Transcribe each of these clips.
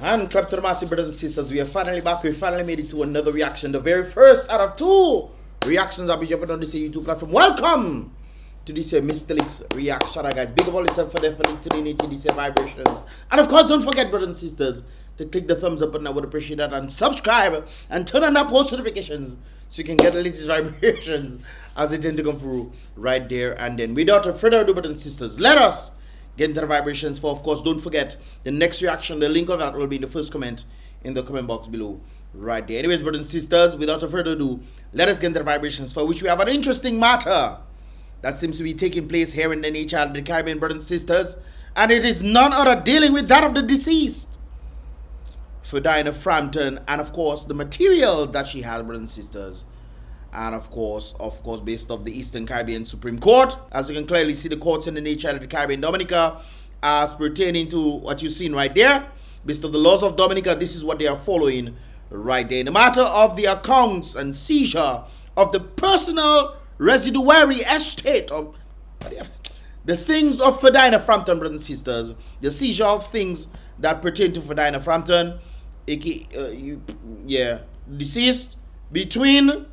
And clap to the massive brothers and sisters. We are finally back. We finally made it to another reaction. The very first out of two reactions I'll be jumping on this YouTube platform. Welcome to this Mystelics reaction, guys. Big of all yourself for definitely tuning into these vibrations. And of course, don't forget, brothers and sisters, to click the thumbs up button. I would appreciate that. And subscribe and turn on that post notifications so you can get the latest vibrations as they tend to come through right there and then. Without further ado, brothers and sisters, let us get into the vibrations. For of course, don't forget the next reaction, the link of that will be in the first comment in the comment box below right there. Anyways, brothers and sisters, without further ado, let us get into the vibrations, for which we have an interesting matter that seems to be taking place here in the nature of the Caribbean, brothers and sisters, and it is none other dealing with that of the deceased Ferdina Frampton, and of course the materials that she has, brothers and sisters. And of course, based off the Eastern Caribbean Supreme Court. As you can clearly see, the courts in the nature of the Caribbean, Dominica, as pertaining to what you've seen right there. Based off the laws of Dominica, this is what they are following right there. In the matter of the accounts and seizure of the personal residuary estate of the things of Ferdina Frampton, brothers and sisters. The seizure of things that pertain to Ferdina Frampton, deceased, between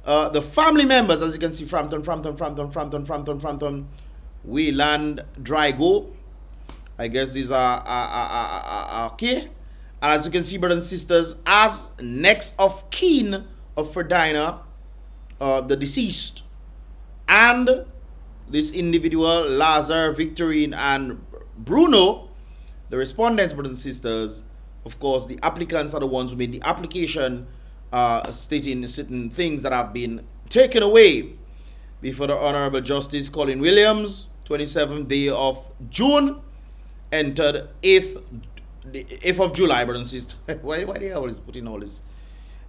the family members, as you can see, Frampton, Wayland, Drygo. I guess these are okay. And as you can see, brothers and sisters, as next of kin of Ferdina, the deceased, and this individual, Lazar, Victorine, and Bruno, the respondents, brothers and sisters. Of course, the applicants are the ones who made the application, stating certain things that have been taken away before the Honorable Justice Colin Williams, 27th day of June, entered 8th of July, brothers and sisters. why they always putting all this?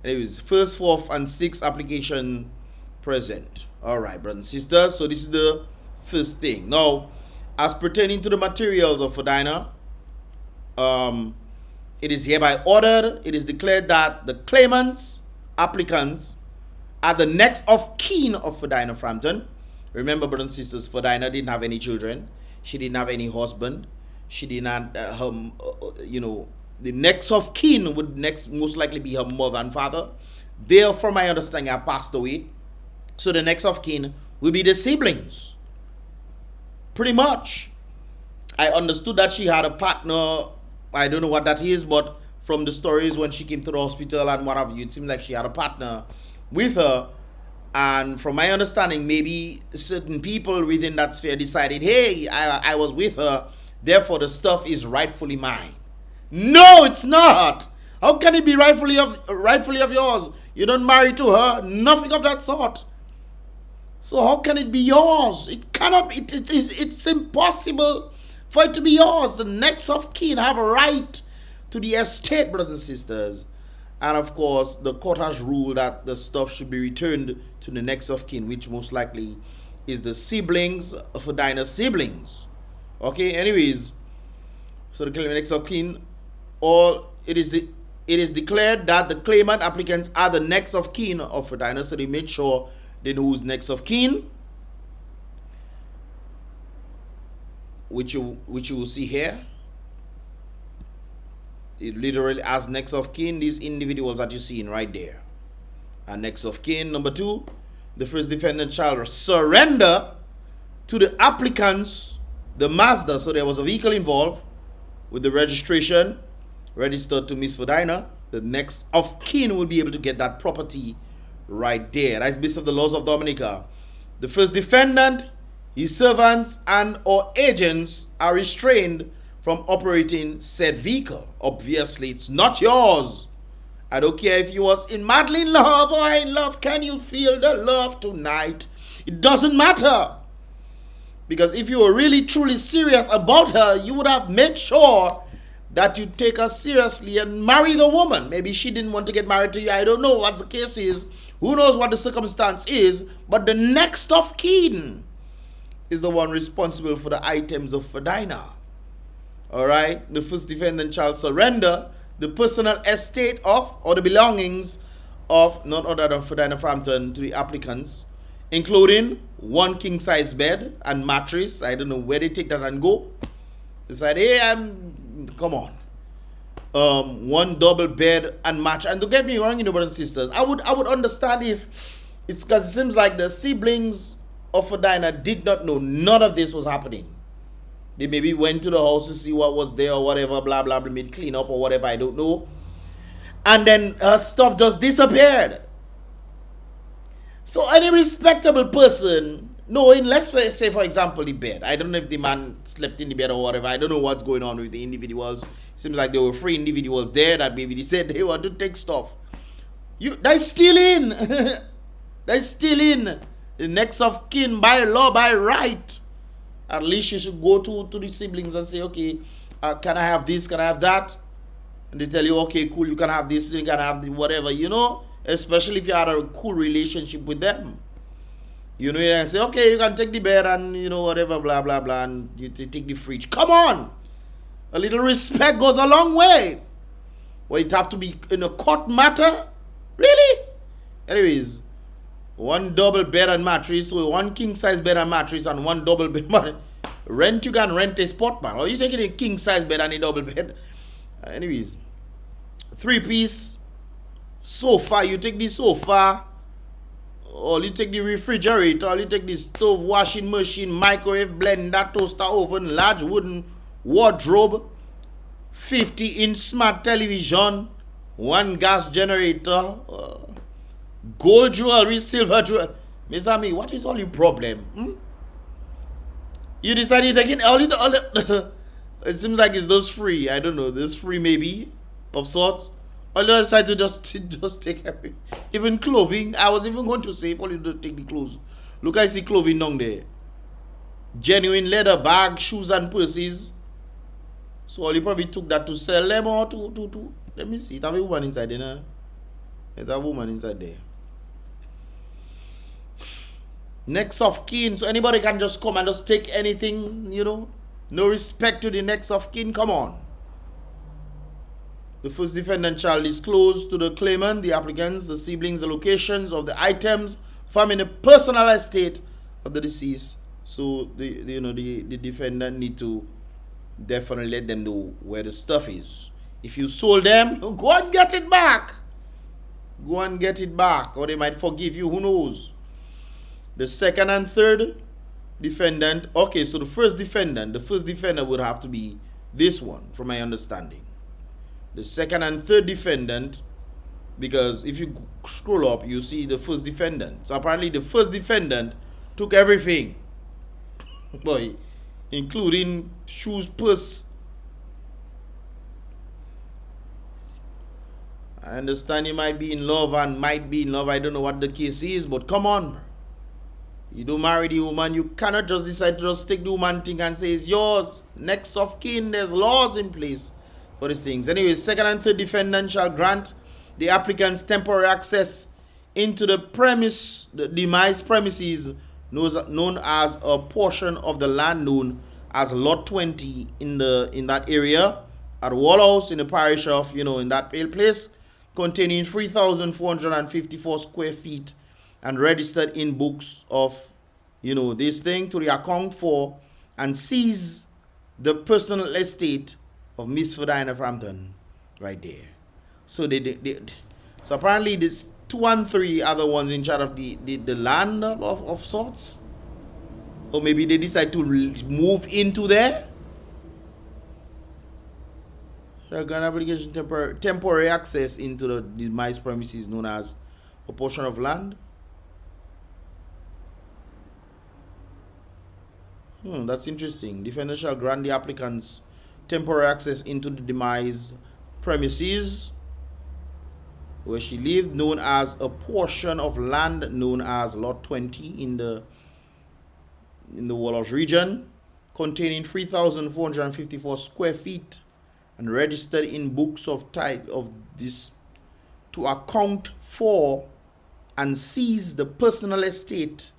Anyways, 1st, 4th, and 6th application present. Alright, brothers and sisters, so this is the first thing. Now, as pertaining to the materials of Ferdina, it is hereby ordered, it is declared that the claimants, applicants, are the next of kin of Ferdina Frampton. Remember, brothers and sisters, Ferdina didn't have any children. She didn't have any husband. She did not, the next of kin would most likely be her mother and father. They, from my understanding, have passed away. So the next of kin will be the siblings. Pretty much. I understood that she had a partner. I don't know what that is, but from the stories when she came to the hospital and what have you, it seemed like she had a partner with her. And from my understanding, maybe certain people within that sphere decided, hey, I was with her, therefore the stuff is rightfully mine. No, it's not. How can it be rightfully of yours? You don't marry to her, nothing of that sort. So how can it be yours? It cannot be. It's impossible for it to be yours. The next of kin have a right to the estate, brothers and sisters. And of course, the court has ruled that the stuff should be returned to the next of kin, which most likely is the siblings of Ferdina's siblings. Okay, anyways, so the next of kin, it is declared that the claimant applicants are the next of kin of Ferdina, so they made sure they know who's next of kin, which you will see here. It literally as next of kin, these individuals that you're seeing right there. And next of kin, number 2, the first defendant shall surrender to the applicants the Mazda. So there was a vehicle involved with the registration registered to Miss Ferdina. The next of kin will be able to get that property right there. That's based on the laws of Dominica. The first defendant, his servants and or agents are restrained from operating said vehicle. Obviously, it's not yours. I don't care if you was in madly love or in love. Can you feel the love tonight? It doesn't matter. Because if you were really truly serious about her, you would have made sure that you take her seriously and marry the woman. Maybe she didn't want to get married to you. I don't know what the case is. Who knows what the circumstance is. But the next of kin is the one responsible for the items of Ferdina. Alright, the first defendant shall surrender the personal estate of or the belongings of none other than Ferdina Frampton to the applicants, including 1 king-size bed and mattress. I don't know where they take that and go. They said, hey, come on. one double bed and match. And don't get me wrong, brothers and sisters, I would understand if it's because it seems like the siblings of Ferdina did not know none of this was happening. They maybe went to the house to see what was there or whatever, blah blah blah, made clean up or whatever, I don't know. And then her stuff just disappeared. So any respectable person knowing, let's say for example the bed, I don't know if the man slept in the bed or whatever, I don't know what's going on with the individuals. Seems like there were 3 individuals there that maybe they said they want to take stuff. That's stealing. That's stealing. The next of kin, by law, by right. At least you should go to the siblings and say, okay, can I have this, can I have that? And they tell you, okay, cool, you can have this, you can have the whatever, you know, especially if you had a cool relationship with them. You know, and say, okay, you can take the bed and, you know, whatever, blah, blah, blah, and you take the fridge. Come on! A little respect goes a long way. Well, it have to be in a court matter? Really? Anyways, 1 double bed and mattress, so 1 king size bed and mattress and 1 double bed mattress. Rent, you can rent a spot, man. Or you taking a king size bed and a double bed? Anyways, 3-piece sofa, you take the sofa, or you take the refrigerator, or you take the stove, washing machine, microwave, blender, toaster, oven, large wooden wardrobe, 50-inch smart television, 1 gas generator, gold jewelry, silver jewelry. Miss Ami, what is all your problem? You decided taking all the it seems like it's those free. I don't know, this free maybe of sorts. Or you decide to just take everything. Even clothing. I was even going to say if only to take the clothes. Look, I see clothing down there. Genuine leather bag, shoes and purses. So you probably took that to sell them or to let me see. It have a woman inside there now. There's a woman inside there. Next of kin. So anybody can just come and just take anything, you know. No respect to the next of kin. Come on. The first defendant shall disclose to the claimant, the applicants, the siblings, the locations of the items found in the personal estate of the deceased. So the defendant need to definitely let them know where the stuff is. If you sold them, go and get it back. Go and get it back, or they might forgive you. Who knows? The second and third defendant. Okay, so the first defendant would have to be this one, from my understanding. The second and third defendant, because if you scroll up, you see the first defendant. So apparently the first defendant took everything. Boy, including shoes, purse. I understand you might be in love and might be in love. I don't know what the case is, but come on. You don't marry the woman. You cannot just decide to just take the woman thing and say it's yours. Next of kin, there's laws in place for these things. Anyway, second and third defendant shall grant the applicants temporary access into the premise, the demise premises known as a portion of the land known as Lot 20 in that area at Wallhouse in the parish of, in that place, containing 3,454 square feet and registered in books of, this thing to the account for and seize the personal estate of Miss Ferdina Frampton right there. So so apparently this 2 and 3 are the ones in charge of the land of sorts. Or maybe they decide to move into there. Shall grant application temporary access into the demise premises known as a portion of land. That's interesting. Defendant shall grant the applicants temporary access into the demise premises where she lived, known as a portion of land known as Lot 20 in the Wallhouse region, containing 3,454 square feet and registered in books of type of this to account for and seize the personal estate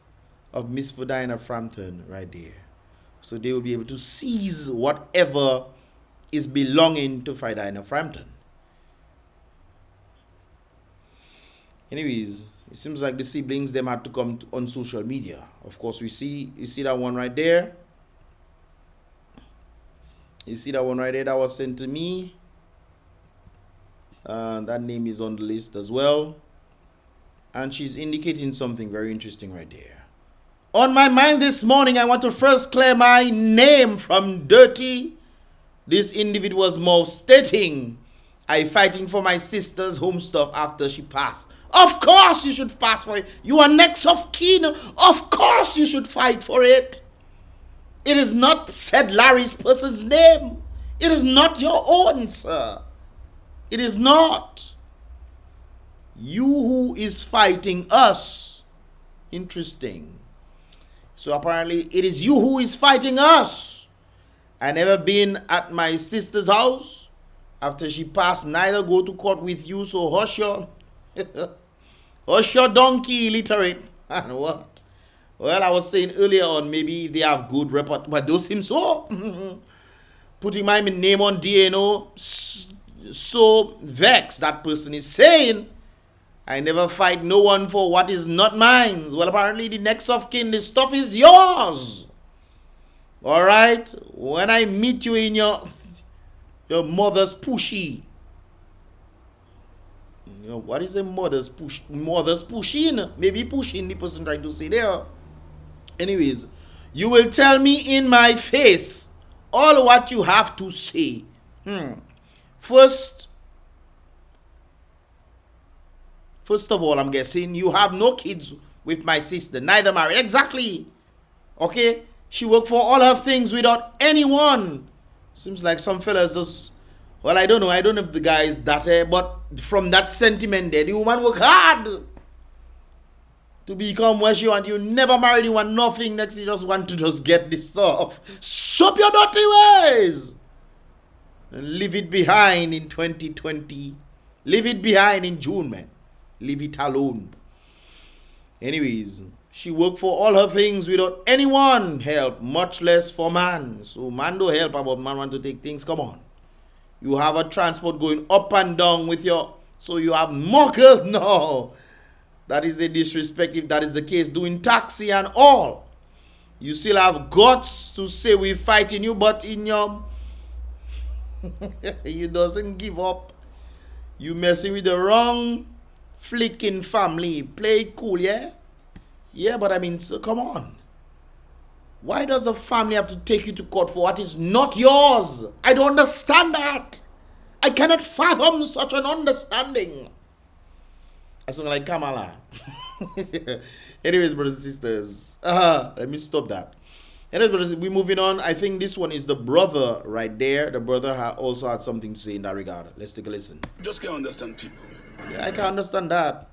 of Miss Ferdina Frampton right there. So they will be able to seize whatever is belonging to Ferdina Frampton. Anyways, it seems like the siblings them had to come on social media. Of course, you see that one right there. You see that one right there that was sent to me. That name is on the list as well. And she's indicating something very interesting right there. On my mind this morning, I want to first clear my name from dirty. This individual's mouth stating, I fighting for my sister's home stuff after she passed. Of course you should pass for it. You are next of kin. Of course you should fight for it. It is not said Larry's person's name. It is not your own, sir. It is not. You who is fighting us. Interesting. So apparently it is you who is fighting us. I never been at my sister's house after she passed, neither go to court with you, so hush your hush your donkey, illiterate. And what? Well, I was saying earlier on, maybe they have good report, but those seem so putting my name on DNO, so vexed that person is saying, I never fight no one for what is not mine. Well, apparently the next of kin, the stuff is yours. All right? When I meet you in your mother's pushy. You know, what is a mother's push? Mother's pushing. Maybe pushing the person trying to say there. Anyways, you will tell me in my face all what you have to say. First of all, I'm guessing you have no kids with my sister, neither married. Exactly. Okay? She worked for all her things without anyone. Seems like some fellas just, well, I don't know. I don't know if the guy is that, but from that sentiment there, the woman worked hard to become where she want. You never married, you want nothing. Next, you just want to just get this stuff. Stop your dirty ways and leave it behind in 2020. Leave it behind in June, man. Leave it alone. Anyways, she worked for all her things without anyone help, much less for man. So man don't help about man want to take things. Come on. You have a transport going up and down with your, so you have more girls. No. That is a disrespect if that is the case. Doing taxi and all. You still have guts to say we're fighting you, but in your you doesn't give up. You messing with the wrong flicking family. Play it cool, yeah? Yeah, but I mean, so come on. Why does the family have to take you to court for what is not yours? I don't understand that. I cannot fathom such an understanding. I sound like Kamala. Anyways, brothers and sisters. Let me stop that. Anyways, brothers, we're moving on. I think this one is the brother right there. The brother also had something to say in that regard. Let's take a listen. Just can't understand people. Yeah, I can understand that.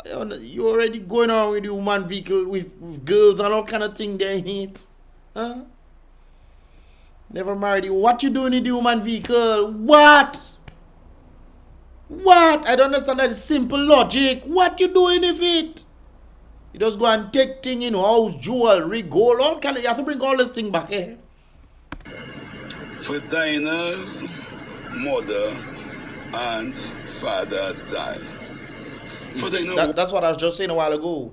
You already going on with the woman vehicle with girls and all kind of thing there in it. Huh? Never married you. What you doing in the woman vehicle? What? What? I don't understand that simple logic. What you doing with it? You just go and take thing in house, jewelry, gold, all kind of, you have to bring all this thing back here. Ferdina's mother and father died. That's what I was just saying a while ago.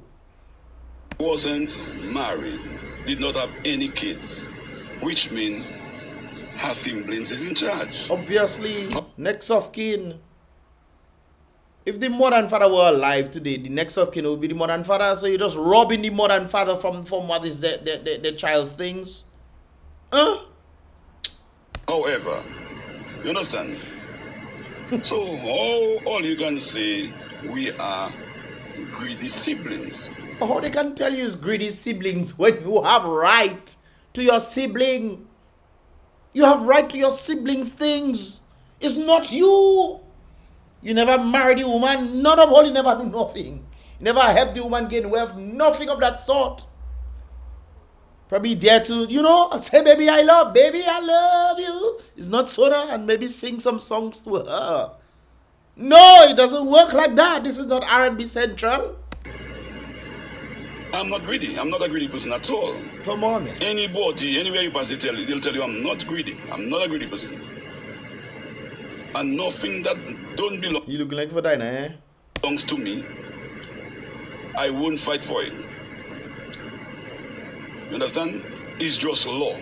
Wasn't married, did not have any kids, which means her siblings is in charge. Obviously, next of kin. If the mother and father were alive today, the next of kin would be the mother and father. So you're just robbing the mother and father from what is the child's things. Huh? However, you understand? So all you can say, we are greedy siblings. How they can tell you is greedy siblings when you have right to your sibling? You have right to your siblings' things. It's not you. You never married the woman. None of all, you never do nothing. You never helped the woman gain wealth. Nothing of that sort. Probably there to, you know, say, baby, I love you. It's not soda, and maybe sing some songs to her. No, it doesn't work like that. This is not R&B Central. I'm not greedy. I'm not a greedy person at all. Come on, man. Anybody, anywhere you pass, they'll tell you I'm not greedy. I'm not a greedy person. And nothing that don't belong. You looking like Ferdina, eh? Belongs to me, I won't fight for it. You understand? It's just law.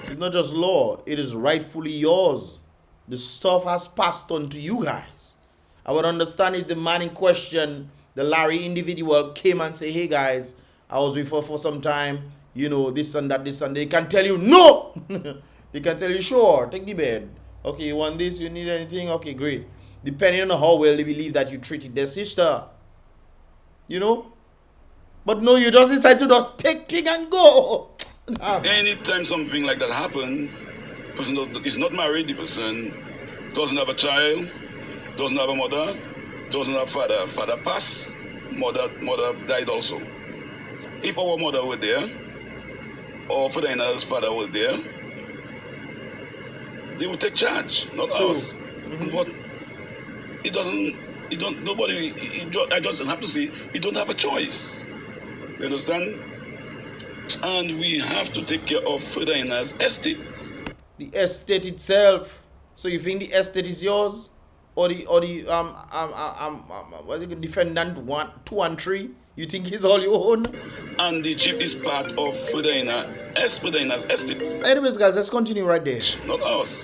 It's not just law. It is rightfully yours. the stuff has passed on to you guys. I would understand if the man in question, the Larry individual, came and say, hey guys, I was with her for some time, you know, this and that, this and that. They can tell you no. They can tell you, sure, take the bed. Okay, you want this, you need anything? Okay, great. Depending on how well they believe that you treated their sister. You know? But no, you just decide to just take thing and go. Anytime something like that happens, person is not married, the person doesn't have a child, doesn't have a mother, doesn't have father. Father passed, mother died also. If our mother were there, or Ferdina's father were there, they would take charge, not us. But it doesn't, I just have to say, you don't have a choice. You understand? And we have to take care of Ferdina's estate. The estate itself. So you think the estate is yours? Or the defendant 1, 2 and 3? You think it's all your own? And the jeep is part of Ferdina's estate. Anyways, guys, let's continue right there. Not us.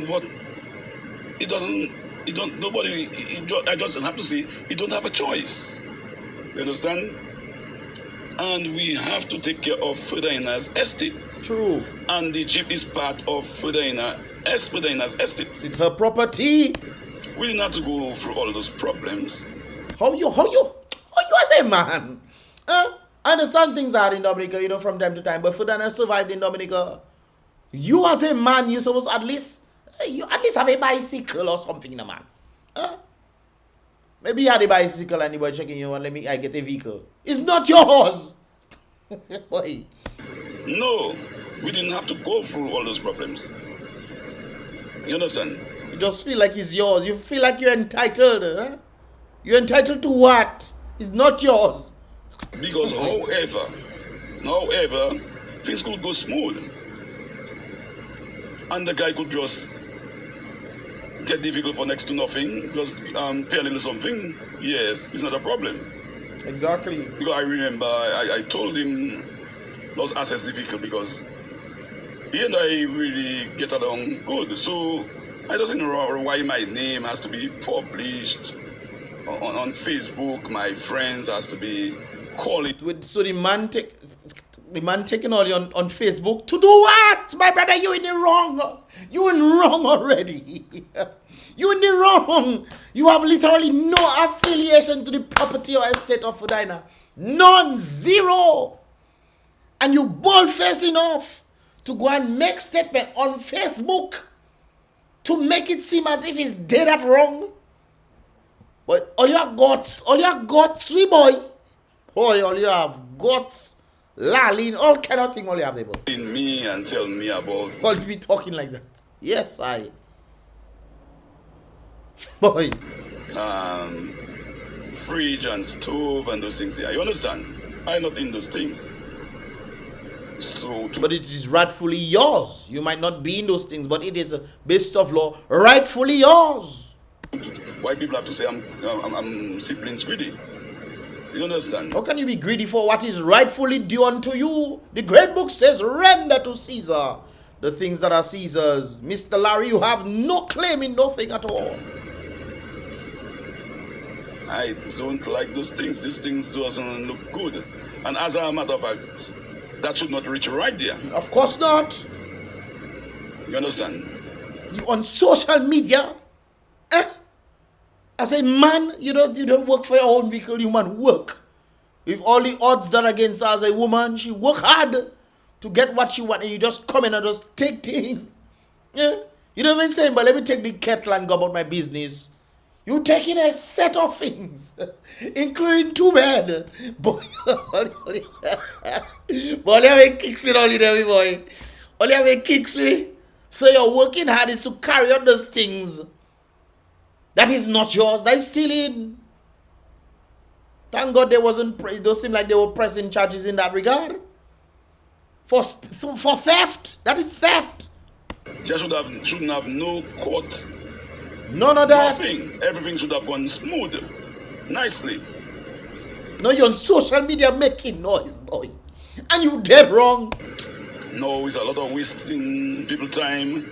But it doesn't, I just have to say, you don't have a choice. You understand? And we have to take care of Ferdina's estate. True. And the jeep is part of Ferdina's estate. It's her property. We didn't have to go through all those problems. How you as a man? I understand things are in Dominica, you know, from time to time, but Ferdina survived in Dominica. You as a man, you're supposed to at least have a bicycle or something, man. Maybe you had a bicycle and you were checking, you know, I get a vehicle. It's not yours. Boy. No, we didn't have to go through all those problems. You understand? You just feel like it's yours. You feel like you're entitled. Huh? You're entitled to what? It's not yours. Because however, things could go smooth. And the guy could just get the vehicle for next to nothing, just pay a little something. Yes, it's not a problem. Exactly. Because I remember I told him, let's access the vehicle because he and I really get along good. So I don't know why my name has to be published on Facebook. My friends has to be calling. So the man taking all you on Facebook to do what? My brother, you in the wrong. You in wrong already. You in the wrong. You have literally no affiliation to the property or estate of Ferdina. None. Zero. And you bold-faced enough to go and make statement on Facebook to make it seem as if it's dead at wrong. But all your guts, sweet boy. Boy, all you have guts. Lalin, all kind of thing all you have there. In me and tell me about. All you be talking like that. Yes, I. Boy. Fridge and stove and those things. Yeah, you understand? I'm not in those things. So. But it is rightfully yours. You might not be in those things, but it is based of law rightfully yours. Why people have to say I'm siblings greedy? You understand? How can you be greedy for what is rightfully due unto you? The great book says, render to Caesar the things that are Caesar's. Mr. Larry, you have no claim in nothing at all. I don't like those things. These things doesn't look good. And as a matter of fact, that should not reach right there. Of course not. You understand? You on social media? As a man, you don't work for your own vehicle, you man work. With all the odds that against her as a woman, she work hard to get what she want, and you just come in and just take things. Yeah? You don't even say, but let me take the kettle and go about my business. You taking a set of things, including 2 bed. Boy, all you have a kicks with all you there, boy. All you have a kicks with. So you're working hard is to carry out those things. That is not yours. That is stealing. Thank God they wasn't. It don't seem like they were pressing charges in that regard. For theft. That is theft. There shouldn't have no court. None of that. Nothing. Everything should have gone smooth, nicely. No, you're on social media making noise, boy, and you dead wrong. No, it's a lot of wasting people time.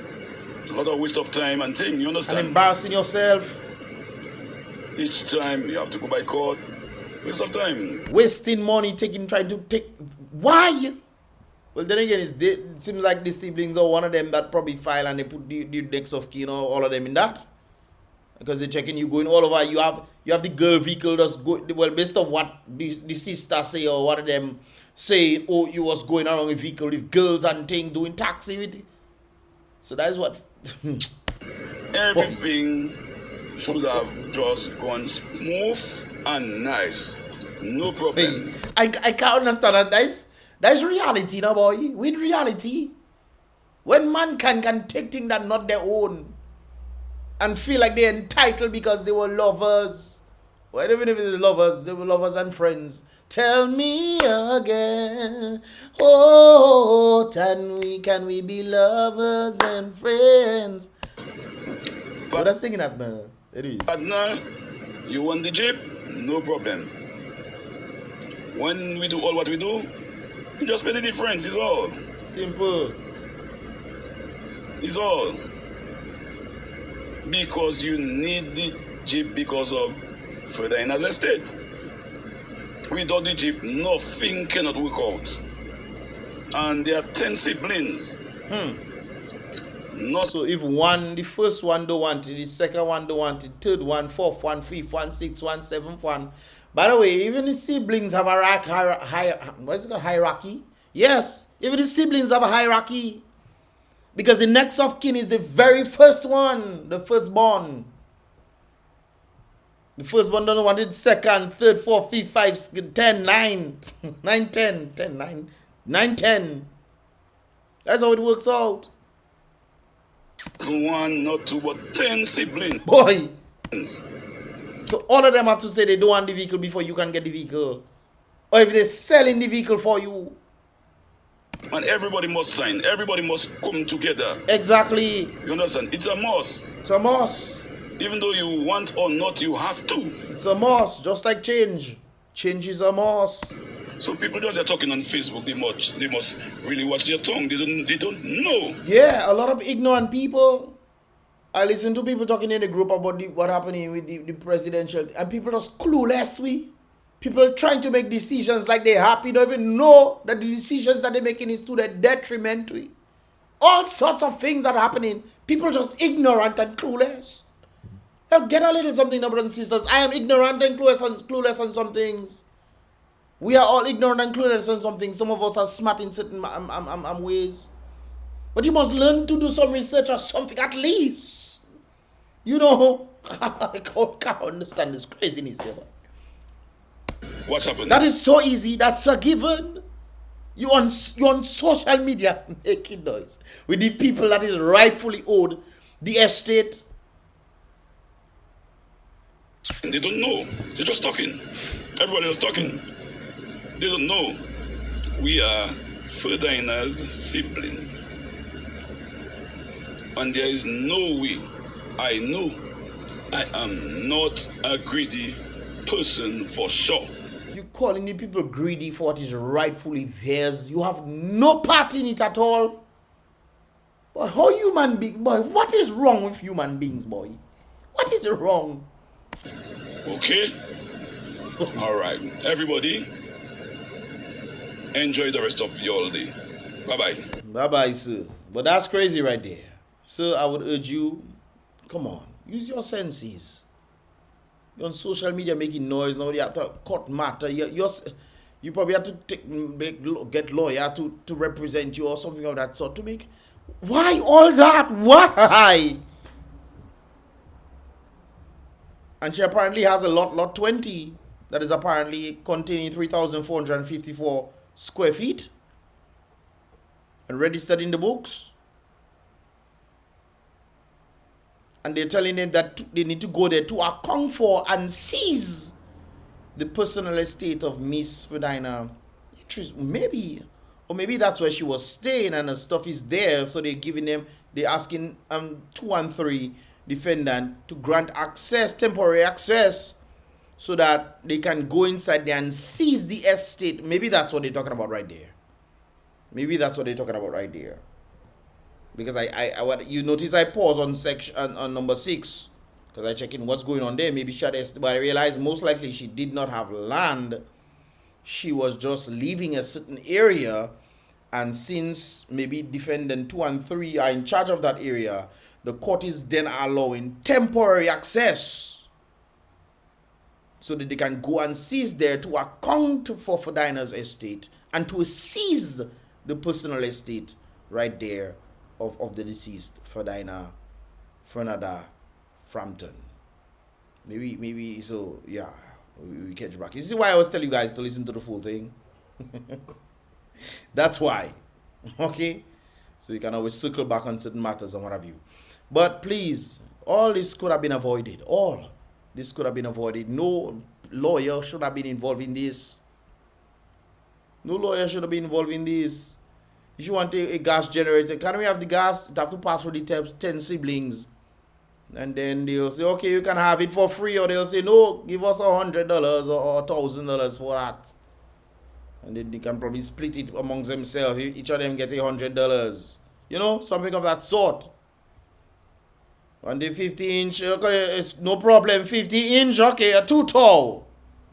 A lot of waste of time and thing, you And understand? embarrassing yourself. Each time you have to go by court. Waste of time. Wasting money, trying to take. Why? Well, then again, it seems like the siblings are one of them that probably file and they put the next of kin or all of them in that. Because they're checking you going all over. You have the girl vehicle that's go well based on what the sister say or one of them say, oh, you was going around with vehicle with girls and thing doing taxi with it. So that is what Everything should have just gone smooth and nice. No problem. I can't understand that. That's reality now, boy. With reality. When mankind can take things that not their own and feel like they're entitled because they were lovers. Well, even if it's lovers, they were lovers and friends. Tell me again, oh, can we be lovers and friends? But I'm singing that now. It is. Partner, you want the Jeep? No problem. When we do all what we do, you just pay the difference, is all. Simple. Is all. Because you need the Jeep because of Ferdina's estate. Without the Jeep, nothing cannot work out. And there are 10 siblings. Not So if the first one don't want it, the second one don't want it, third one, fourth one, fifth one, sixth one, seventh one. By the way, even the siblings have a what is it called, hierarchy? Yes, even the siblings have a hierarchy. Because the next of kin is the very first one, the firstborn. The firstborn doesn't want it, second, third, fourth, fifth, 5, 10, 9, 9, 10, 10, 9, 9, 10. That's how it works out. one, not two, but 10 siblings. Boy. So all of them have to say they don't want the vehicle before you can get the vehicle. Or if they're selling the vehicle for you. And everybody must sign. Everybody must come together. Exactly. You understand? It's a must. It's a must. Even though you want or not, you have to. It's a must. Just like change. Change is a must. So people just are talking on Facebook. They must really watch their tongue. They don't know. Yeah, a lot of ignorant people. I listen to people talking in the group about what happening with the presidential, and people are just clueless. People are trying to make decisions like they're happy, don't even know that the decisions that they're making is to their detriment. All sorts of things are happening. People are just ignorant and clueless. Now get a little something, brothers and sisters. I am ignorant and clueless on some things. We are all ignorant and clueless on some things. Some of us are smart in certain ways. But you must learn to do some research or something at least. You know, I can't understand this craziness here. What's happening? That is so easy. That's a given. You on social media making noise with the people that is rightfully owed the estate. They don't know. They're just talking. Everybody is talking. They don't know. We are Ferdina's sibling. And there is no way. I know I am not a greedy person for sure. You calling the people greedy for what is rightfully theirs. You have no part in it at all. But how human being, boy, what is wrong with human beings, boy? What is wrong? Okay? All right. Everybody, enjoy the rest of your day. Bye-bye. Bye-bye, sir. But that's crazy right there. Sir, I would urge you, come on, use your senses. You're on social media making noise. Now you have to court matter. You probably have to get lawyer to represent you or something of that sort to make. Why all that? Why? And she apparently has a lot 20 that is apparently containing 3,454 square feet and registered in the books. And they're telling them that they need to go there to account for and seize the personal estate of Miss Ferdina. Maybe, or maybe that's where she was staying and her stuff is there. So they're asking 2 and 3 defendant to grant access, temporary access, so that they can go inside there and seize the estate. Maybe that's what they're talking about right there. Maybe that's what they're talking about right there. because you notice I pause on section on number 6 because I check in what's going on there. Maybe she had, but I realized most likely she did not have land. She was just leaving a certain area, and since maybe defendant 2 and 3 are in charge of that area, the court is then allowing temporary access so that they can go and seize there to account for Ferdina's estate and to seize the personal estate right there of the deceased Ferdina Frampton. Maybe so, yeah, we catch back. You see why I always tell you guys to listen to the full thing? That's why. Okay? So you can always circle back on certain matters and what have you. But please, all this could have been avoided. All this could have been avoided. No lawyer should have been involved in this. No lawyer should have been involved in this. If you want a gas generator, can we have the gas? It have to pass through the 10 siblings. And then they'll say, okay, you can have it for free. Or they'll say, no, give us $100 or $1,000 for that. And then they can probably split it amongst themselves. Each of them get $100. You know, something of that sort. On the 50-inch, okay, it's no problem. 50-inch, okay, a 2 tall.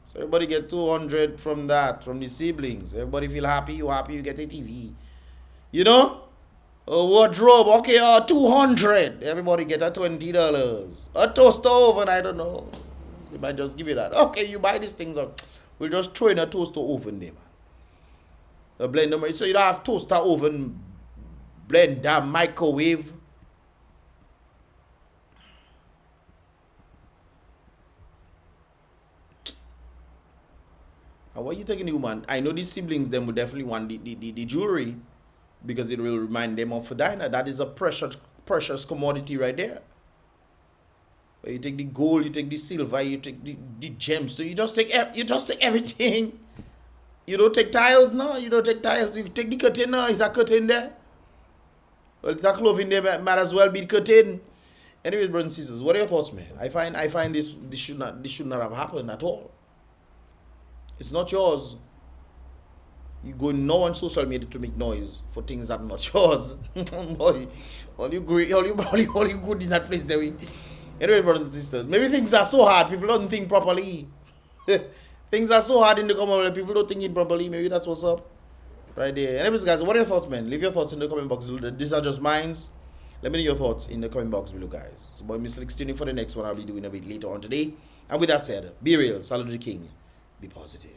So everybody get 200 from that, from the siblings. Everybody feel happy, you get a TV. You know? A wardrobe, okay, 200. Everybody get a $20. A toaster oven, I don't know. They might just give you that. Okay, you buy these things up. We'll just throw in a toaster oven there, man. A blender, so you don't have toaster oven, blender, microwave. And what are you taking the woman? I know these siblings, them will definitely want the jewelry because it will remind them of Ferdina. That is a precious commodity right there. But you take the gold, you take the silver, you take the gems. So you just take everything. You don't take tiles, no. You don't take tiles. You take the curtain, no. Is that curtain there? Well, that clothing there might as well be the curtain. Anyways, brothers and sisters, what are your thoughts, man? I find this should not have happened at all. It's not yours. You go no on social media to make noise for things that are not yours. Boy, all you good in that place there. Anyway, brothers and sisters, maybe things are so hard, people don't think properly. Things are so hard in the Commonwealth, people don't think it properly. Maybe that's what's up. Right there. Anyways, guys, what are your thoughts, man? Leave your thoughts in the comment box below. These are just mine. Let me know your thoughts in the comment box below, guys. So, boy, Mystelics, tuning for the next one I'll be doing a bit later on today. And with that said, be real, salute the king, be positive.